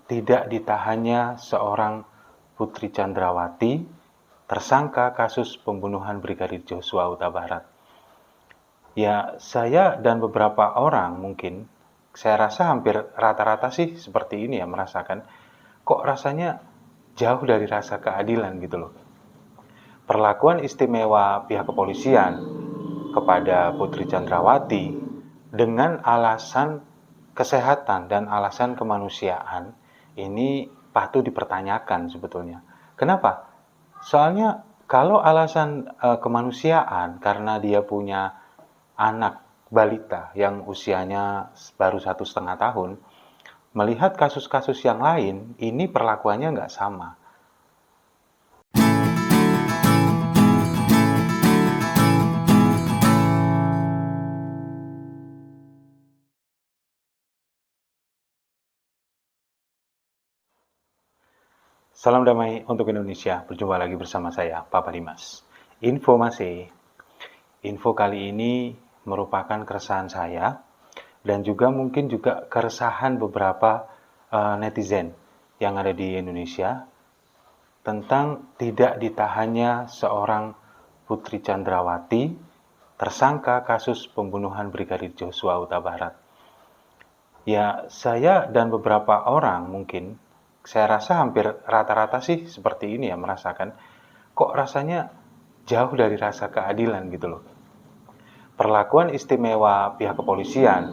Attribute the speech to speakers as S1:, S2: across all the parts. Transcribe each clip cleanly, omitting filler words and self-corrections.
S1: tidak ditahannya seorang Putri Chandrawati, tersangka kasus pembunuhan Brigadir Joshua Huta Barat. Ya, saya dan beberapa orang mungkin, saya rasa hampir rata-rata sih seperti ini ya, merasakan kok rasanya jauh dari rasa keadilan gitu loh. Perlakuan istimewa pihak kepolisian kepada Putri Chandrawati dengan alasan kesehatan dan alasan kemanusiaan ini patut dipertanyakan sebetulnya. Kenapa? Soalnya kalau alasan kemanusiaan karena dia punya anak balita yang usianya baru 1,5 tahun, melihat kasus-kasus yang lain, ini perlakuannya nggak sama. Salam damai untuk Indonesia, berjumpa lagi bersama saya, Papa Dimas. Info kali ini merupakan keresahan saya dan juga mungkin juga keresahan beberapa netizen yang ada di Indonesia tentang tidak ditahannya seorang Putri Chandrawati, tersangka kasus pembunuhan Brigadir Joshua Huta Barat. Ya, saya dan beberapa orang mungkin, saya rasa hampir rata-rata sih seperti ini ya, merasakan kok rasanya jauh dari rasa keadilan gitu loh. Perlakuan istimewa pihak kepolisian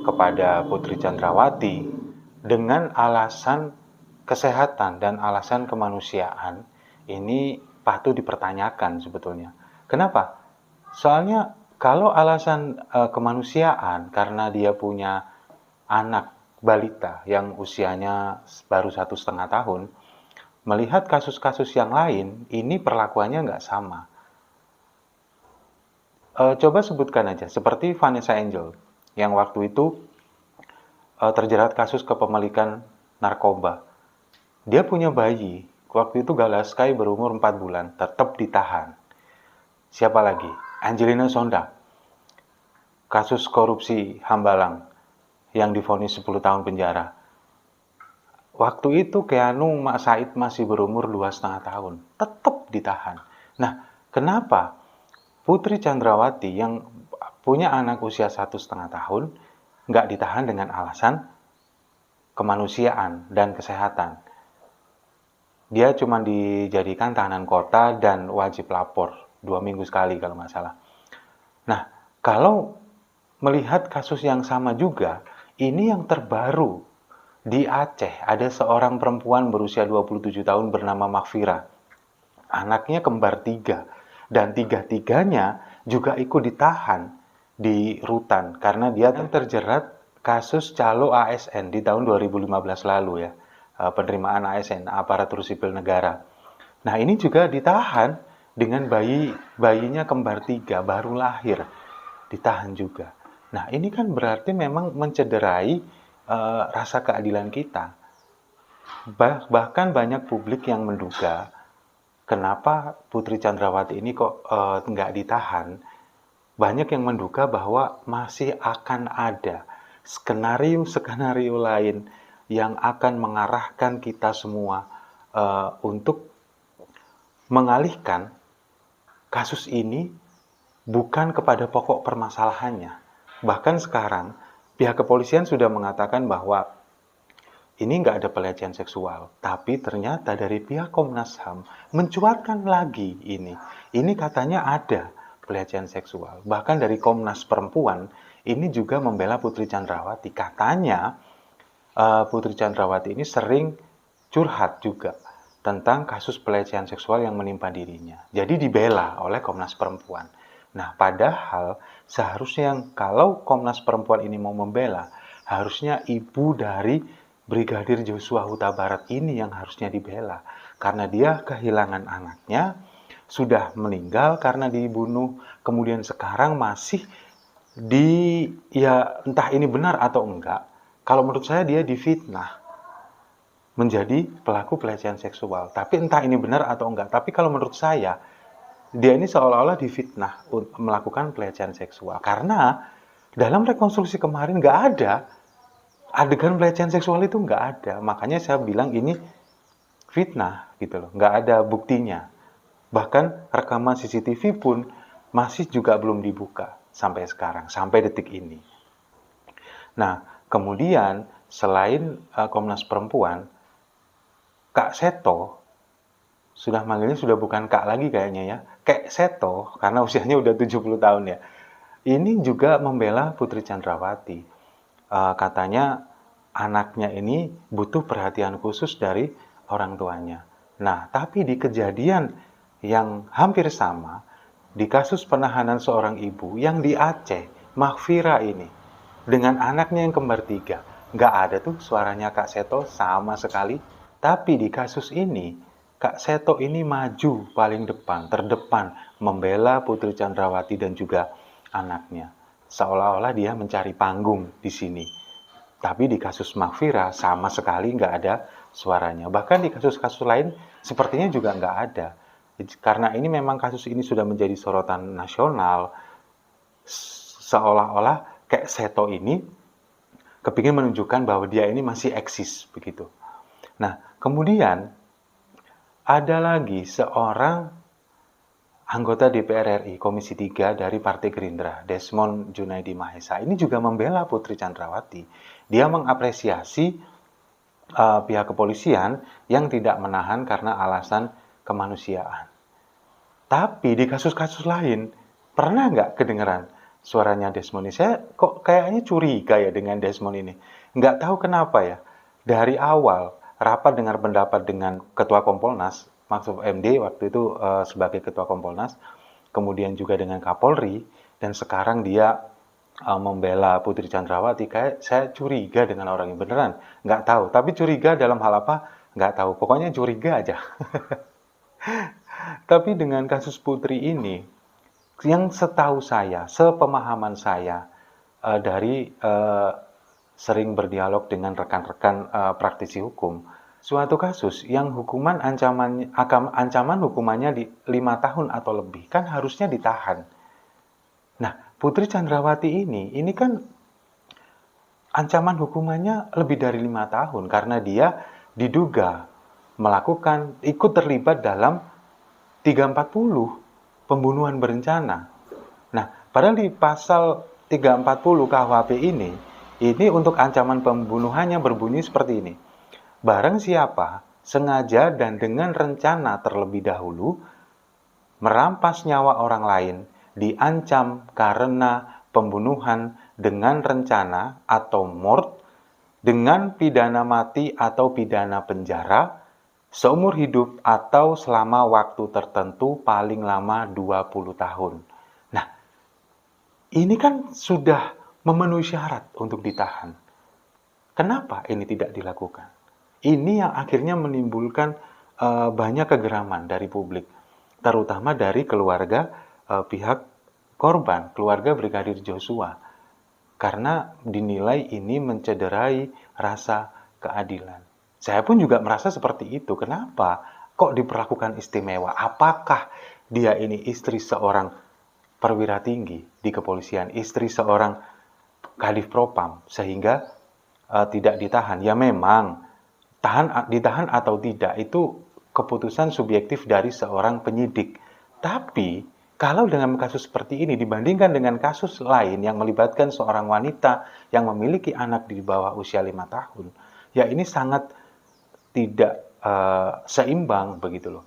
S1: kepada Putri Chandrawati dengan alasan kesehatan dan alasan kemanusiaan ini patut dipertanyakan sebetulnya. Kenapa? Soalnya kalau alasan kemanusiaan karena dia punya anak balita yang usianya baru 1,5 tahun, melihat kasus-kasus yang lain, ini perlakuannya nggak sama. Coba sebutkan aja, seperti Vanessa Angel, yang waktu itu terjerat kasus kepemilikan narkoba. Dia punya bayi, waktu itu Galaskai berumur 4 bulan, tetap ditahan. Siapa lagi? Angelina Sonda, kasus korupsi Hambalang, yang divonis 10 tahun penjara. Waktu itu Keanu Mak Said masih berumur 2,5 tahun, tetap ditahan. Nah, kenapa Putri Chandrawati yang punya anak usia 1,5 tahun nggak ditahan dengan alasan kemanusiaan dan kesehatan? Dia cuma dijadikan tahanan kota dan wajib lapor 2 minggu sekali kalau nggak salah. Nah, kalau melihat kasus yang sama juga, ini yang terbaru di Aceh, ada seorang perempuan berusia 27 tahun bernama Makfira. Anaknya kembar 3 dan tiga-tiganya juga ikut ditahan di rutan karena dia terjerat kasus calo ASN di tahun 2015 lalu ya, penerimaan ASN, aparatur sipil negara. Nah, ini juga ditahan dengan bayinya kembar 3 baru lahir, ditahan juga. Nah, ini kan berarti memang mencederai rasa keadilan kita. Bahkan banyak publik yang menduga kenapa Putri Chandrawati ini kok nggak ditahan. Banyak yang menduga bahwa masih akan ada skenario-skenario lain yang akan mengarahkan kita semua untuk mengalihkan kasus ini bukan kepada pokok permasalahannya. Bahkan sekarang, pihak kepolisian sudah mengatakan bahwa ini nggak ada pelecehan seksual. Tapi ternyata dari pihak Komnas HAM mencuatkan lagi ini. Ini katanya ada pelecehan seksual. Bahkan dari Komnas Perempuan, ini juga membela Putri Chandrawati. Katanya Putri Chandrawati ini sering curhat juga tentang kasus pelecehan seksual yang menimpa dirinya. Jadi dibela oleh Komnas Perempuan. Nah, padahal seharusnya kalau Komnas Perempuan ini mau membela, harusnya ibu dari Brigadir Joshua Huta Barat ini yang harusnya dibela. Karena dia kehilangan anaknya, sudah meninggal karena dibunuh, kemudian sekarang masih ya entah ini benar atau enggak. Kalau menurut saya dia difitnah menjadi pelaku pelecehan seksual. Tapi entah ini benar atau enggak. Tapi kalau menurut saya, dia ini seolah-olah difitnah melakukan pelecehan seksual. Karena dalam rekonstruksi kemarin nggak ada adegan pelecehan seksual itu nggak ada. Makanya saya bilang ini fitnah gitu loh, nggak ada buktinya. Bahkan rekaman CCTV pun masih juga belum dibuka sampai sekarang, sampai detik ini. Nah, kemudian selain Komnas Perempuan, Kak Seto, sudah manggilnya sudah bukan Kak lagi kayaknya ya, Kek Seto, karena usianya udah 70 tahun ya. Ini juga membela Putri Chandrawati. Katanya anaknya ini butuh perhatian khusus dari orang tuanya. Nah, tapi di kejadian yang hampir sama, di kasus penahanan seorang ibu yang di Aceh, Mahfira ini, dengan anaknya yang kembar 3, nggak ada tuh suaranya Kak Seto sama sekali. Tapi di kasus ini, Kak Seto ini maju paling depan, terdepan, membela Putri Chandrawati dan juga anaknya. Seolah-olah dia mencari panggung di sini. Tapi di kasus Mahfira sama sekali nggak ada suaranya. Bahkan di kasus-kasus lain sepertinya juga nggak ada. Karena ini memang kasus ini sudah menjadi sorotan nasional, seolah-olah kayak Seto ini kepingin menunjukkan bahwa dia ini masih eksis begitu. Nah, kemudian ada lagi seorang anggota DPR RI Komisi 3 dari Partai Gerindra, Desmond Junaidi Mahesa. Ini juga membela Putri Chandrawati. Dia mengapresiasi pihak kepolisian yang tidak menahan karena alasan kemanusiaan. Tapi di kasus-kasus lain, pernah nggak kedengeran suaranya Desmond ini? Saya kok kayaknya curiga ya dengan Desmond ini. Nggak tahu kenapa ya. Dari awal rapat dengar pendapat dengan Ketua Kompolnas, maksud MD waktu itu sebagai Ketua Kompolnas, kemudian juga dengan Kapolri, dan sekarang dia membela Putri Chandrawati. Kayak saya curiga dengan orang ini, beneran nggak tahu. Tapi curiga dalam hal apa? Nggak tahu. Pokoknya curiga aja. Tapi dengan kasus Putri ini, yang setahu saya, sepemahaman saya dari sering berdialog dengan rekan-rekan praktisi hukum, suatu kasus yang ancaman hukumannya di 5 tahun atau lebih kan harusnya ditahan. Nah, Putri Chandrawati ini kan ancaman hukumannya lebih dari 5 tahun karena dia diduga ikut terlibat dalam 340 pembunuhan berencana. Nah, padahal di pasal 340 KUHP ini untuk ancaman pembunuhannya berbunyi seperti ini. Barang siapa sengaja dan dengan rencana terlebih dahulu merampas nyawa orang lain diancam karena pembunuhan dengan rencana atau murd dengan pidana mati atau pidana penjara seumur hidup atau selama waktu tertentu paling lama 20 tahun. Nah, ini kan sudah memenuhi syarat untuk ditahan. Kenapa ini tidak dilakukan? Ini yang akhirnya menimbulkan banyak kegeraman dari publik, terutama dari keluarga pihak korban, keluarga Brigadir Joshua. Karena dinilai ini mencederai rasa keadilan. Saya pun juga merasa seperti itu. Kenapa? Kok diperlakukan istimewa? Apakah dia ini istri seorang perwira tinggi di kepolisian, istri seorang Kadif Propam, sehingga tidak ditahan? Ya memang, ditahan atau tidak itu keputusan subjektif dari seorang penyidik. Tapi, kalau dengan kasus seperti ini dibandingkan dengan kasus lain yang melibatkan seorang wanita yang memiliki anak di bawah usia 5 tahun, ya ini sangat tidak seimbang begitu loh.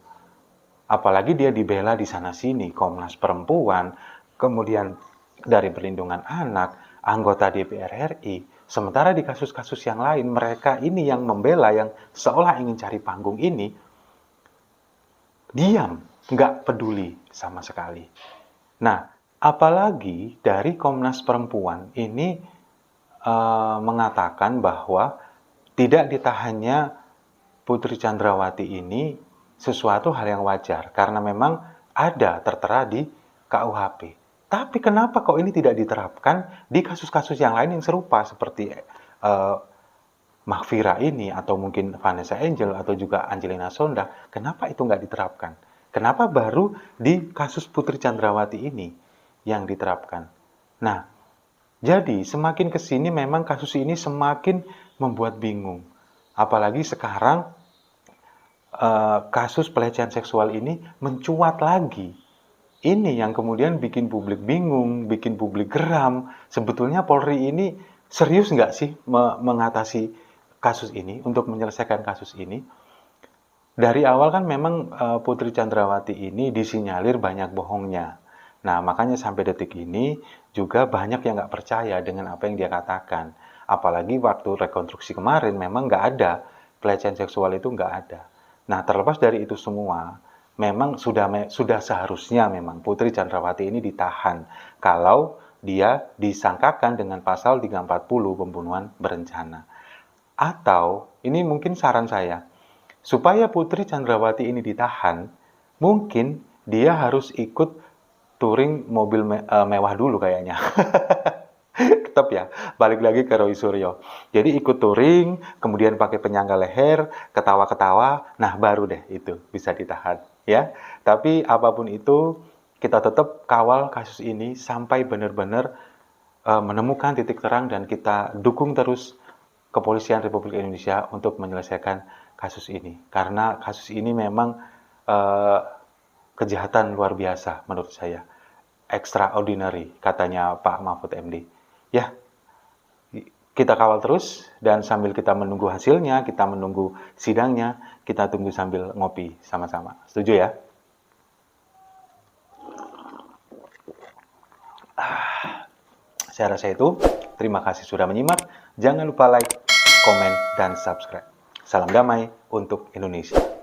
S1: Apalagi dia dibela di sana-sini, Komnas Perempuan, kemudian dari Perlindungan Anak, anggota DPR RI. Sementara di kasus-kasus yang lain, mereka ini yang membela, yang seolah ingin cari panggung ini, diam, nggak peduli sama sekali. Nah, apalagi dari Komnas Perempuan ini mengatakan bahwa tidak ditahannya Putri Chandrawati ini sesuatu hal yang wajar karena memang ada tertera di KUHP. Tapi kenapa kok ini tidak diterapkan di kasus-kasus yang lain yang serupa seperti Mahfira ini atau mungkin Vanessa Angel atau juga Angelina Sonda? Kenapa itu nggak diterapkan? Kenapa baru di kasus Putri Chandrawati ini yang diterapkan? Nah, jadi semakin kesini memang kasus ini semakin membuat bingung. Apalagi sekarang kasus pelecehan seksual ini mencuat lagi. Ini yang kemudian bikin publik bingung, bikin publik geram. Sebetulnya Polri ini serius nggak sih mengatasi kasus ini, untuk menyelesaikan kasus ini? Dari awal kan memang Putri Chandrawati ini disinyalir banyak bohongnya. Nah, makanya sampai detik ini juga banyak yang nggak percaya dengan apa yang dia katakan. Apalagi waktu rekonstruksi kemarin memang nggak ada, pelecehan seksual itu nggak ada. Nah, terlepas dari itu semua, memang sudah seharusnya memang Putri Chandrawati ini ditahan kalau dia disangkakan dengan pasal 340 pembunuhan berencana. Atau, ini mungkin saran saya, supaya Putri Chandrawati ini ditahan, mungkin dia harus ikut touring mobil mewah dulu kayaknya. Tetap ya, balik lagi ke Roy Suryo. Jadi ikut touring, kemudian pakai penyangga leher, ketawa-ketawa, nah baru deh itu bisa ditahan ya. Tapi apapun itu, kita tetap kawal kasus ini sampai benar-benar menemukan titik terang, dan kita dukung terus Kepolisian Republik Indonesia untuk menyelesaikan kasus ini. Karena kasus ini memang uh, kejahatan luar biasa menurut saya. Extraordinary, katanya Pak Mahfud MD. Ya, kita kawal terus, dan sambil kita menunggu hasilnya, kita menunggu sidangnya, kita tunggu sambil ngopi sama-sama. Setuju ya? Saya rasa itu. Terima kasih sudah menyimak. Jangan lupa like, komen, dan subscribe. Salam damai untuk Indonesia.